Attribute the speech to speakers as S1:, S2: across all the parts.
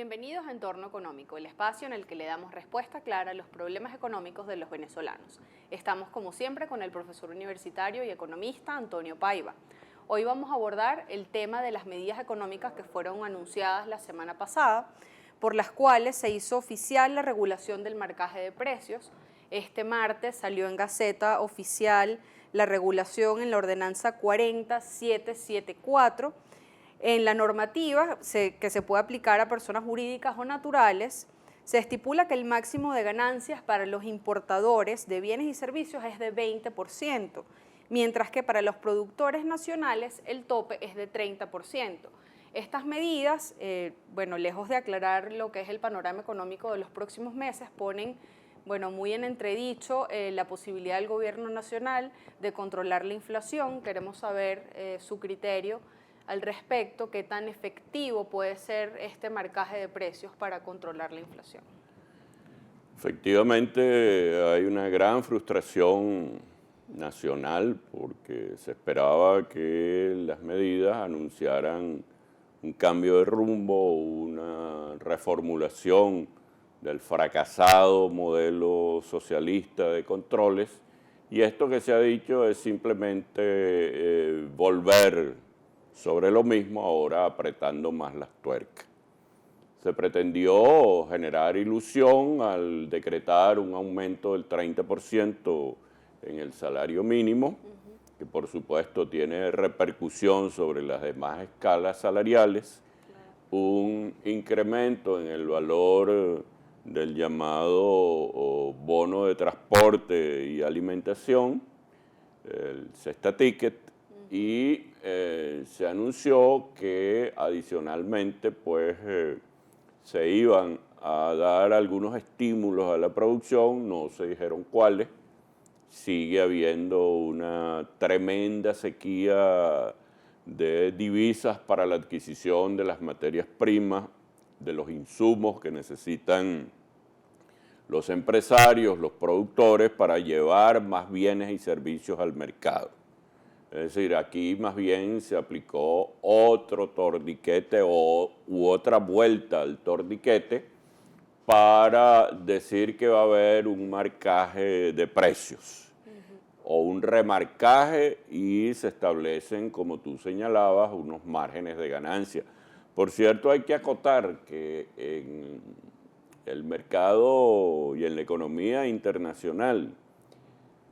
S1: Bienvenidos a Entorno Económico, el espacio en el que le damos respuesta clara a los problemas económicos de los venezolanos. Estamos como siempre con el profesor universitario y economista Antonio Paiva. Hoy vamos a abordar el tema de las medidas económicas que fueron anunciadas la semana pasada, por las cuales se hizo oficial la regulación del marcaje de precios. Este martes salió en Gaceta Oficial la regulación en la ordenanza 40774. En la normativa que se puede aplicar a personas jurídicas o naturales, se estipula que el máximo de ganancias para los importadores de bienes y servicios es de 20%, mientras que para los productores nacionales el tope es de 30%. Estas medidas, lejos de aclarar lo que es el panorama económico de los próximos meses, ponen muy en entredicho la posibilidad del gobierno nacional de controlar la inflación. Queremos saber su criterio al respecto, qué tan efectivo puede ser este marcaje de precios para controlar la inflación.
S2: Efectivamente, hay una gran frustración nacional porque se esperaba que las medidas anunciaran un cambio de rumbo, una reformulación del fracasado modelo socialista de controles, y esto que se ha dicho es simplemente volver sobre lo mismo, ahora apretando más las tuercas. Se pretendió generar ilusión al decretar un aumento del 30% en el salario mínimo, que por supuesto tiene repercusión sobre las demás escalas salariales, un incremento en el valor del llamado bono de transporte y alimentación, el Cesta Ticket, y se anunció que adicionalmente se iban a dar algunos estímulos a la producción, no se dijeron cuáles. Sigue habiendo una tremenda sequía de divisas para la adquisición de las materias primas, de los insumos que necesitan los empresarios, los productores, para llevar más bienes y servicios al mercado. Es decir, aquí más bien se aplicó otro torniquete u otra vuelta al torniquete para decir que va a haber un marcaje de precios o un remarcaje, y se establecen, como tú señalabas, unos márgenes de ganancia. Por cierto, hay que acotar que en el mercado y en la economía internacional,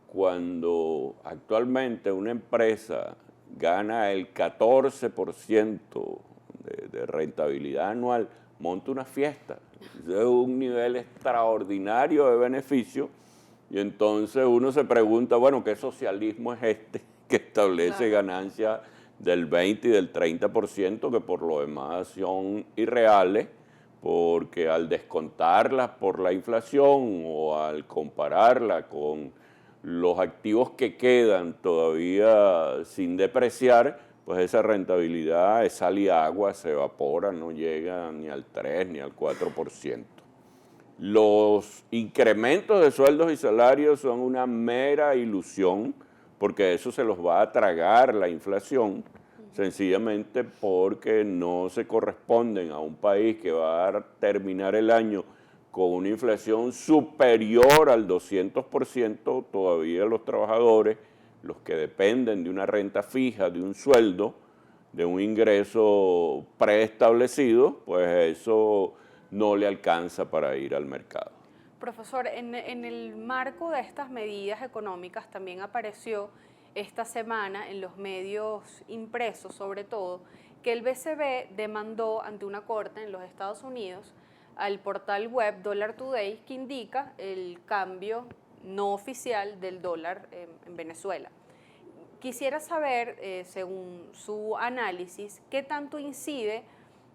S2: cuando actualmente una empresa gana el 14% de rentabilidad anual, monta una fiesta. Es un nivel extraordinario de beneficio, y entonces uno se pregunta, bueno, ¿qué socialismo es este que establece ganancias del 20 y del 30%, que por lo demás son irreales, porque al descontarlas por la inflación o al compararla con los activos que quedan todavía sin depreciar, pues esa rentabilidad es sal y agua, se evapora, no llega ni al 3 ni al 4%. Los incrementos de sueldos y salarios son una mera ilusión, porque eso se los va a tragar la inflación, sencillamente porque no se corresponden a un país que va a terminar el año con una inflación superior al 200%. Todavía los trabajadores, los que dependen de una renta fija, de un sueldo, de un ingreso preestablecido, pues eso no le alcanza para ir al mercado.
S1: Profesor, en el marco de estas medidas económicas también apareció esta semana en los medios impresos, sobre todo, que el BCB demandó ante una corte en los Estados Unidos al portal web Dollar Today, que indica el cambio no oficial del dólar en Venezuela. Quisiera saber, según su análisis, qué tanto incide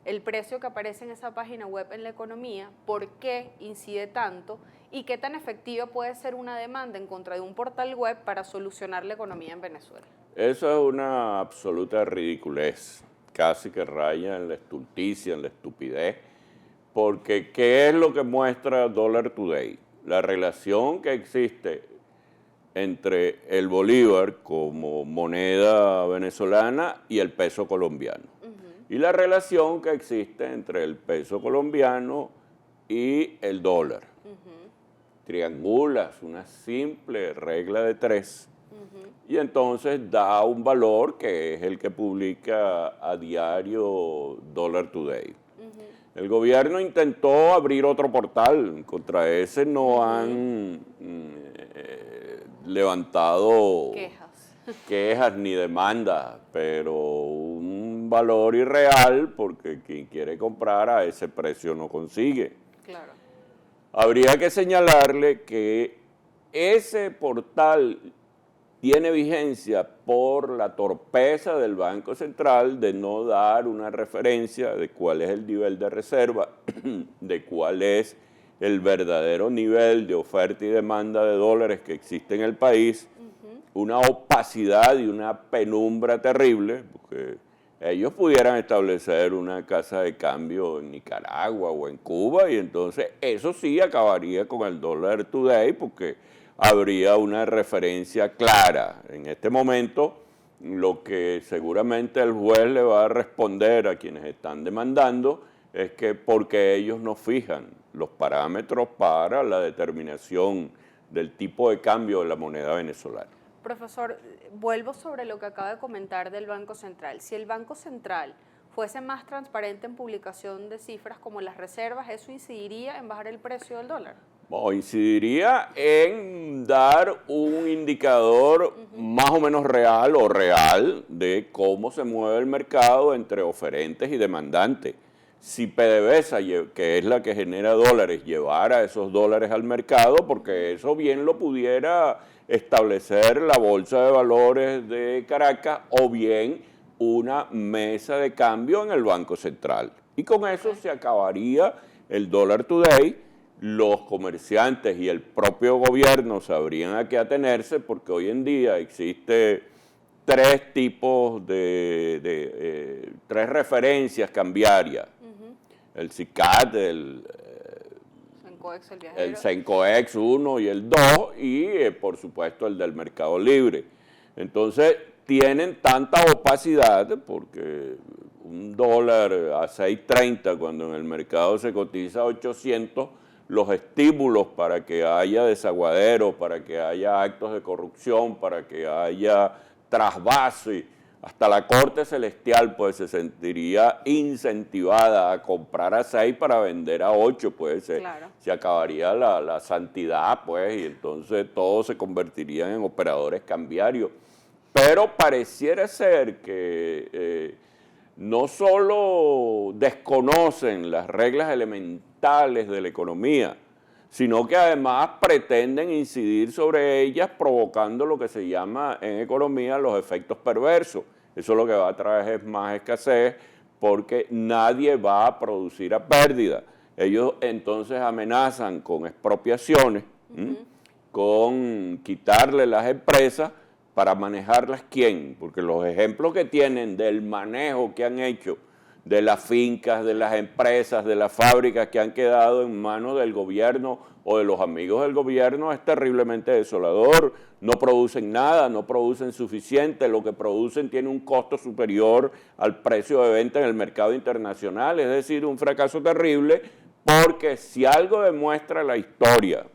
S1: el precio que aparece en esa página web en la economía, por qué incide tanto y qué tan efectiva puede ser una demanda en contra de un portal web para solucionar la economía en Venezuela.
S2: Eso es una absoluta ridiculez, casi que raya en la estulticia, en la estupidez, porque ¿qué es lo que muestra Dollar Today? La relación que existe entre el bolívar como moneda venezolana y el peso colombiano. y la relación que existe entre el peso colombiano y el dólar. Triangulas una simple regla de 3 y entonces da un valor que es el que publica a diario Dollar Today. El gobierno intentó abrir otro portal, contra ese no han levantado quejas ni demandas, pero un valor irreal porque quien quiere comprar a ese precio no consigue.
S1: Claro.
S2: Habría que señalarle que ese portal tiene vigencia por la torpeza del Banco Central de no dar una referencia de cuál es el nivel de reserva, de cuál es el verdadero nivel de oferta y demanda de dólares que existe en el país, una opacidad y una penumbra terrible, porque ellos pudieran establecer una casa de cambio en Nicaragua o en Cuba y entonces eso sí acabaría con el Dollar Today porque habría una referencia clara. En este momento, lo que seguramente el juez le va a responder a quienes están demandando es que porque ellos no fijan los parámetros para la determinación del tipo de cambio de la moneda venezolana.
S1: Profesor, vuelvo sobre lo que acaba de comentar del Banco Central. Si el Banco Central fuese más transparente en publicación de cifras como las reservas, ¿eso incidiría en bajar el precio del dólar?
S2: Bueno, incidiría en dar un indicador más o menos real o real de cómo se mueve el mercado entre oferentes y demandantes. Si PDVSA, que es la que genera dólares, llevara esos dólares al mercado, porque eso bien lo pudiera establecer la Bolsa de Valores de Caracas o bien una mesa de cambio en el Banco Central. Y con eso se acabaría el Dollar Today. Los comerciantes y el propio gobierno sabrían a qué atenerse porque hoy en día existe tres tipos tres referencias cambiarias. El SICAD, el Cencoex 1 y el 2 y por supuesto el del Mercado Libre. Entonces tienen tanta opacidad porque un dólar a 6.30 cuando en el mercado se cotiza a 800, los estímulos para que haya desaguaderos, para que haya actos de corrupción, para que haya trasvase, hasta la Corte Celestial pues se sentiría incentivada a comprar a 6 para vender a 8, pues se acabaría la santidad pues y entonces todos se convertirían en operadores cambiarios. Pero pareciera ser que no solo desconocen las reglas elementales de la economía, sino que además pretenden incidir sobre ellas provocando lo que se llama en economía los efectos perversos. Eso lo que va a traer es más escasez porque nadie va a producir a pérdida. Ellos entonces amenazan con expropiaciones, con quitarle las empresas para manejarlas ¿quién? Porque los ejemplos que tienen del manejo que han hecho de las fincas, de las empresas, de las fábricas que han quedado en manos del gobierno o de los amigos del gobierno es terriblemente desolador. No producen nada, no producen suficiente, lo que producen tiene un costo superior al precio de venta en el mercado internacional, es decir, un fracaso terrible, porque si algo demuestra la historia,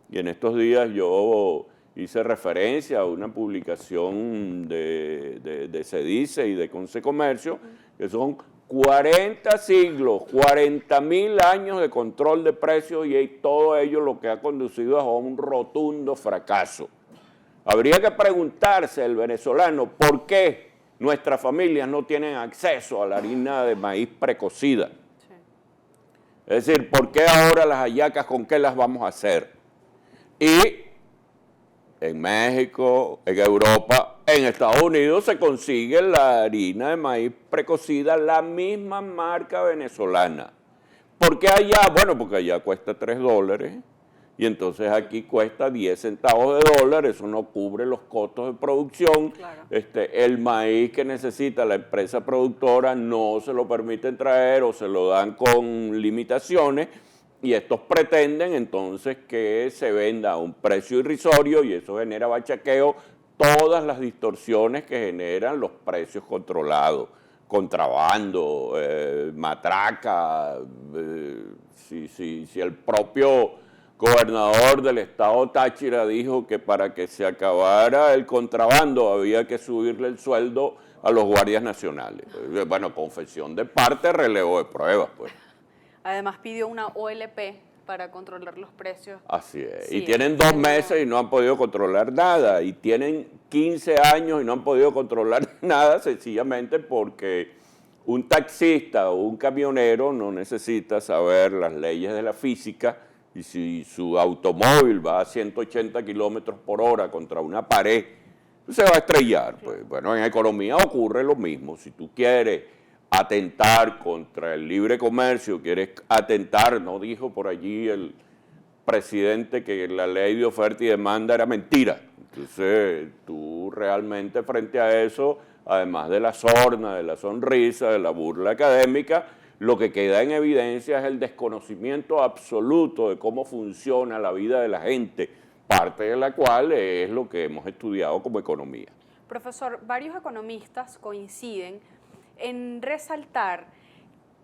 S2: y en estos días yo hice referencia a una publicación de Cedice y de Consecomercio, que son 40 siglos, 40.000 años de control de precios y todo ello lo que ha conducido a un rotundo fracaso. Habría que preguntarse el venezolano por qué nuestras familias no tienen acceso a la harina de maíz precocida. Sí. Es decir, ¿por qué ahora las hallacas con qué las vamos a hacer? Y en México, en Europa, en Estados Unidos se consigue la harina de maíz precocida, la misma marca venezolana. ¿Por qué allá? Bueno, porque allá cuesta $3 y entonces aquí cuesta 10 centavos de dólar, eso no cubre los costos de producción. Claro. El maíz que necesita la empresa productora no se lo permiten traer o se lo dan con limitaciones. Y estos pretenden entonces que se venda a un precio irrisorio y eso genera bachaqueo, todas las distorsiones que generan los precios controlados. contrabando, matraca, si el propio gobernador del estado Táchira dijo que para que se acabara el contrabando había que subirle el sueldo a los guardias nacionales. Bueno, confesión de parte, relevo de pruebas, pues.
S1: Además pidió una OLP para controlar los precios.
S2: Así es.
S1: Sí,
S2: y tienen 2 meses y no han podido controlar nada. Y tienen 15 años y no han podido controlar nada sencillamente porque un taxista o un camionero no necesita saber las leyes de la física y si su automóvil va a 180 kilómetros por hora contra una pared, se va a estrellar. Pues, bueno, en economía ocurre lo mismo. Si tú quieres atentar contra el libre comercio, quieres atentar, no dijo por allí el presidente que la ley de oferta y demanda era mentira. Entonces, tú realmente frente a eso, además de la sorna, de la sonrisa, de la burla académica, lo que queda en evidencia es el desconocimiento absoluto de cómo funciona la vida de la gente, parte de la cual es lo que hemos estudiado como economía.
S1: Profesor, varios economistas coinciden en resaltar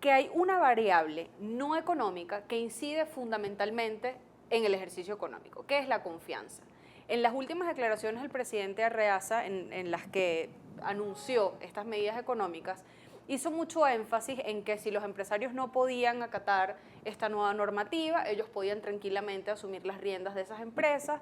S1: que hay una variable no económica que incide fundamentalmente en el ejercicio económico, que es la confianza. En las últimas declaraciones del presidente Arreaza, en las que anunció estas medidas económicas, hizo mucho énfasis en que si los empresarios no podían acatar esta nueva normativa, ellos podían tranquilamente asumir las riendas de esas empresas.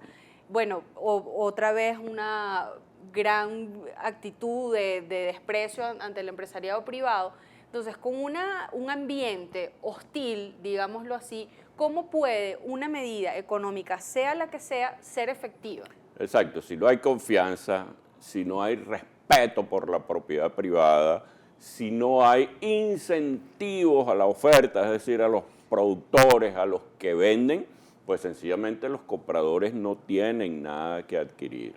S1: Bueno, otra vez una gran actitud de desprecio ante el empresariado privado. Entonces, con un ambiente hostil, digámoslo así, ¿cómo puede una medida económica, sea la que sea, ser efectiva?
S2: Exacto, si no hay confianza, si no hay respeto por la propiedad privada, si no hay incentivos a la oferta, es decir, a los productores, a los que venden, pues sencillamente los compradores no tienen nada que adquirir.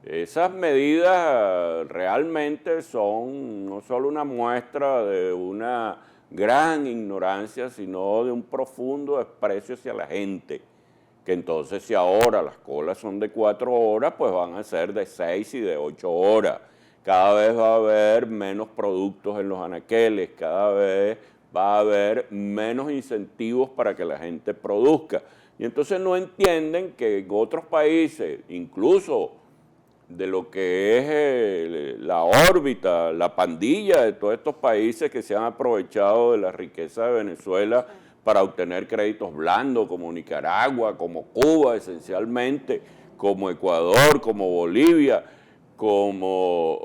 S2: Esas medidas realmente son no solo una muestra de una gran ignorancia, sino de un profundo desprecio hacia la gente, que entonces si ahora las colas son de 4 horas, pues van a ser de 6 y de 8 horas. Cada vez va a haber menos productos en los anaqueles, cada vez va a haber menos incentivos para que la gente produzca. Y entonces no entienden que en otros países, incluso de lo que es la órbita, la pandilla de todos estos países que se han aprovechado de la riqueza de Venezuela para obtener créditos blandos, como Nicaragua, como Cuba esencialmente, como Ecuador, como Bolivia, como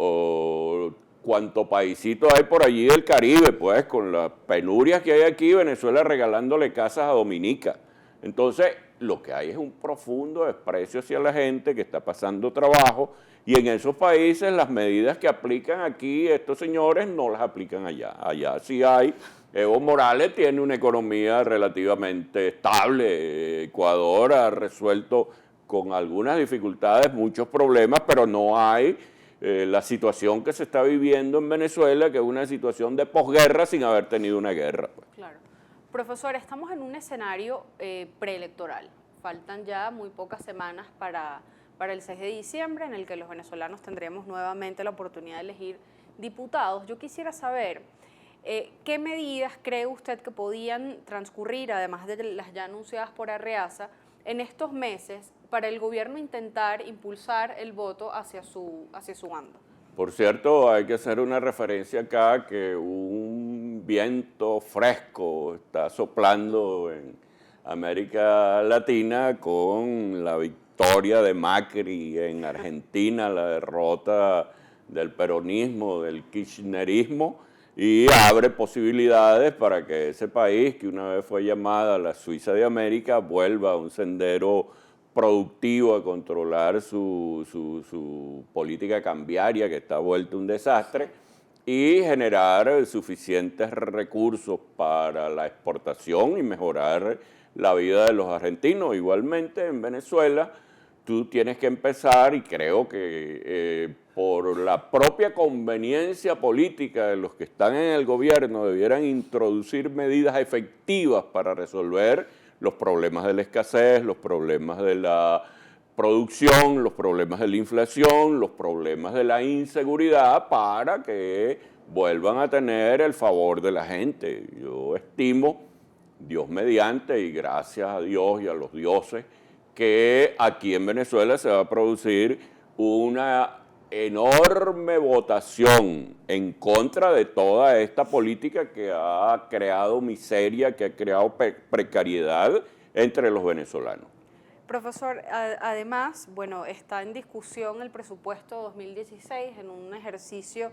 S2: cuanto paisito hay por allí del Caribe, pues con las penurias que hay aquí, Venezuela regalándole casas a Dominica. Entonces, lo que hay es un profundo desprecio hacia la gente que está pasando trabajo y en esos países las medidas que aplican aquí estos señores no las aplican allá. Allá sí hay. Evo Morales tiene una economía relativamente estable. Ecuador ha resuelto con algunas dificultades muchos problemas, pero no hay la situación que se está viviendo en Venezuela, que es una situación de posguerra sin haber tenido una guerra.
S1: Claro. Profesor, estamos en un escenario preelectoral. Faltan ya muy pocas semanas para el 6 de diciembre, en el que los venezolanos tendremos nuevamente la oportunidad de elegir diputados. Yo quisiera saber qué medidas cree usted que podían transcurrir, además de las ya anunciadas por Arreaza, en estos meses para el gobierno intentar impulsar el voto hacia su bando.
S2: Por cierto, hay que hacer una referencia acá que un viento fresco está soplando en América Latina con la victoria de Macri en Argentina, la derrota del peronismo, del kirchnerismo, y abre posibilidades para que ese país, que una vez fue llamada la Suiza de América, vuelva a un sendero productivo a controlar su política cambiaria, que está vuelta un desastre, y generar suficientes recursos para la exportación y mejorar la vida de los argentinos. Igualmente en Venezuela tú tienes que empezar, y creo que por la propia conveniencia política de los que están en el gobierno debieran introducir medidas efectivas para resolver los problemas de la escasez, los problemas de la producción, los problemas de la inflación, los problemas de la inseguridad, para que vuelvan a tener el favor de la gente. Yo estimo, Dios mediante, y gracias a Dios y a los dioses, que aquí en Venezuela se va a producir una enorme votación en contra de toda esta política que ha creado miseria, que ha creado precariedad entre los venezolanos.
S1: Profesor, además, bueno, está en discusión el presupuesto 2016 en un ejercicio,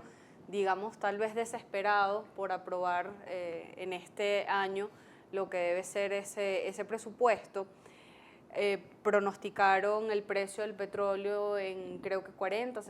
S1: digamos, tal vez desesperado por aprobar en este año lo que debe ser ese presupuesto. Pronosticaron el precio del petróleo en creo que 40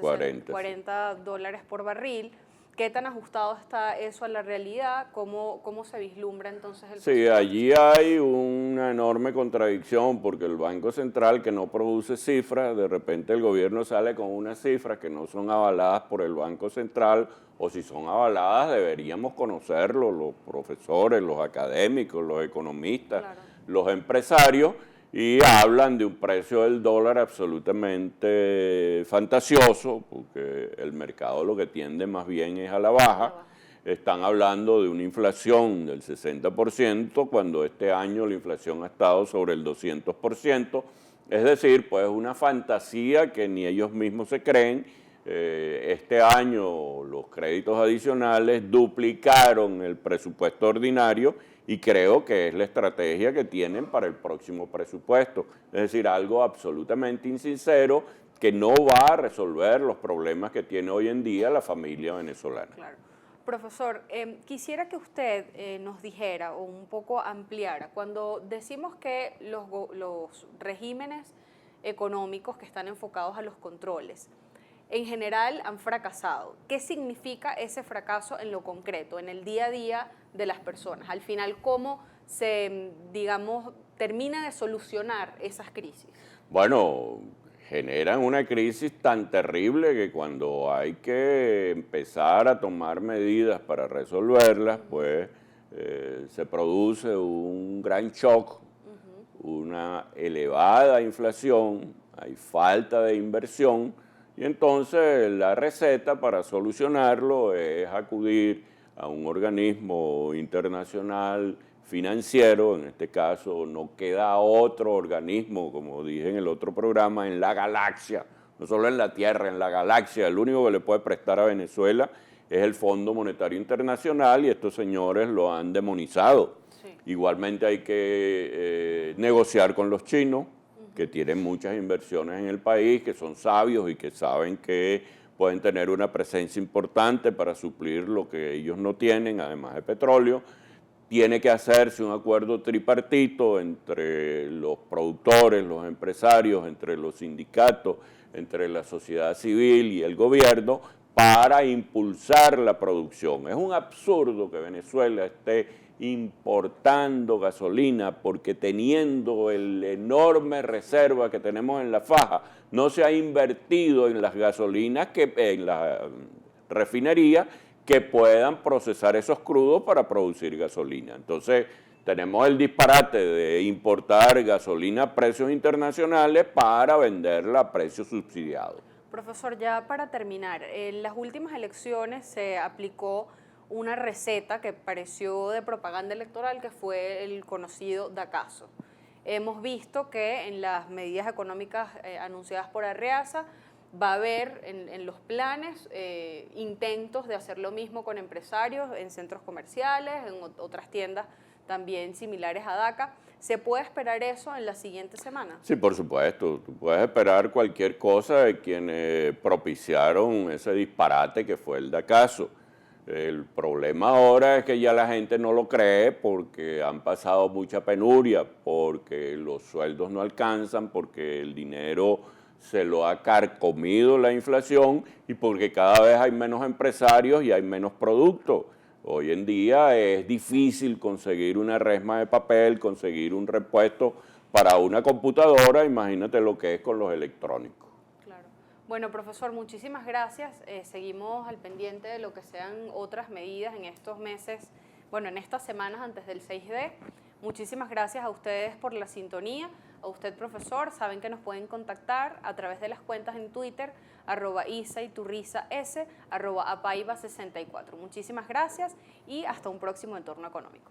S1: dólares por barril. ¿Qué tan ajustado está eso a la realidad? ¿Cómo se vislumbra entonces el presupuesto?
S2: Sí, allí hay una enorme contradicción porque el Banco Central, que no produce cifras, de repente el gobierno sale con unas cifras que no son avaladas por el Banco Central, o si son avaladas deberíamos conocerlo los profesores, los académicos, los economistas,
S1: Claro.
S2: los empresarios, y hablan de un precio del dólar absolutamente fantasioso, porque el mercado lo que tiende más bien es a la baja. Están hablando de una inflación del 60%, cuando este año la inflación ha estado sobre el 200%. Es decir, pues una fantasía que ni ellos mismos se creen. Este año los créditos adicionales duplicaron el presupuesto ordinario, y creo que es la estrategia que tienen para el próximo presupuesto. Es decir, algo absolutamente insincero que no va a resolver los problemas que tiene hoy en día la familia venezolana.
S1: Claro. Profesor, quisiera que usted nos dijera o un poco ampliara, cuando decimos que los regímenes económicos que están enfocados a los controles, en general han fracasado. ¿Qué significa ese fracaso en lo concreto, en el día a día de las personas? Al final, ¿cómo se, digamos, termina de solucionar esas crisis?
S2: Bueno, generan una crisis tan terrible que cuando hay que empezar a tomar medidas para resolverlas, pues se produce un gran shock, una elevada inflación, hay falta de inversión, y entonces la receta para solucionarlo es acudir a un organismo internacional financiero. En este caso no queda otro organismo, como dije en el otro programa, en la galaxia, no solo en la Tierra, en la galaxia. El único que le puede prestar a Venezuela es el Fondo Monetario Internacional, y estos señores lo han demonizado. Sí. Igualmente hay que negociar con los chinos, que tienen muchas inversiones en el país, que son sabios y que saben que pueden tener una presencia importante para suplir lo que ellos no tienen, además de petróleo. Tiene que hacerse un acuerdo tripartito entre los productores, los empresarios, entre los sindicatos, entre la sociedad civil y el gobierno para impulsar la producción. Es un absurdo que Venezuela esté importando gasolina, porque teniendo el enorme reserva que tenemos en la faja, no se ha invertido en las gasolinas, en la refinería, que puedan procesar esos crudos para producir gasolina. Entonces, tenemos el disparate de importar gasolina a precios internacionales para venderla a precios subsidiados.
S1: Profesor, ya para terminar, en las últimas elecciones se aplicó una receta que pareció de propaganda electoral, que fue el conocido DACAzo. Hemos visto que en las medidas económicas anunciadas por Arreaza va a haber en los planes intentos de hacer lo mismo con empresarios en centros comerciales, en otras tiendas también similares a DACA. ¿Se puede esperar eso en la siguiente semana?
S2: Sí, por supuesto. Tú puedes esperar cualquier cosa de quienes propiciaron ese disparate que fue el DACAzo. El problema ahora es que ya la gente no lo cree, porque han pasado mucha penuria, porque los sueldos no alcanzan, porque el dinero se lo ha carcomido la inflación, y porque cada vez hay menos empresarios y hay menos productos. Hoy en día es difícil conseguir una resma de papel, conseguir un repuesto para una computadora. Imagínate lo que es con los electrónicos.
S1: Claro. Bueno, profesor, muchísimas gracias. Seguimos al pendiente de lo que sean otras medidas en estos meses, bueno, en estas semanas antes del 6D. Muchísimas gracias a ustedes por la sintonía. A usted, profesor, saben que nos pueden contactar a través de las cuentas en Twitter, @isaiturrizas, @apaiva64. Muchísimas gracias y hasta un próximo Entorno Económico.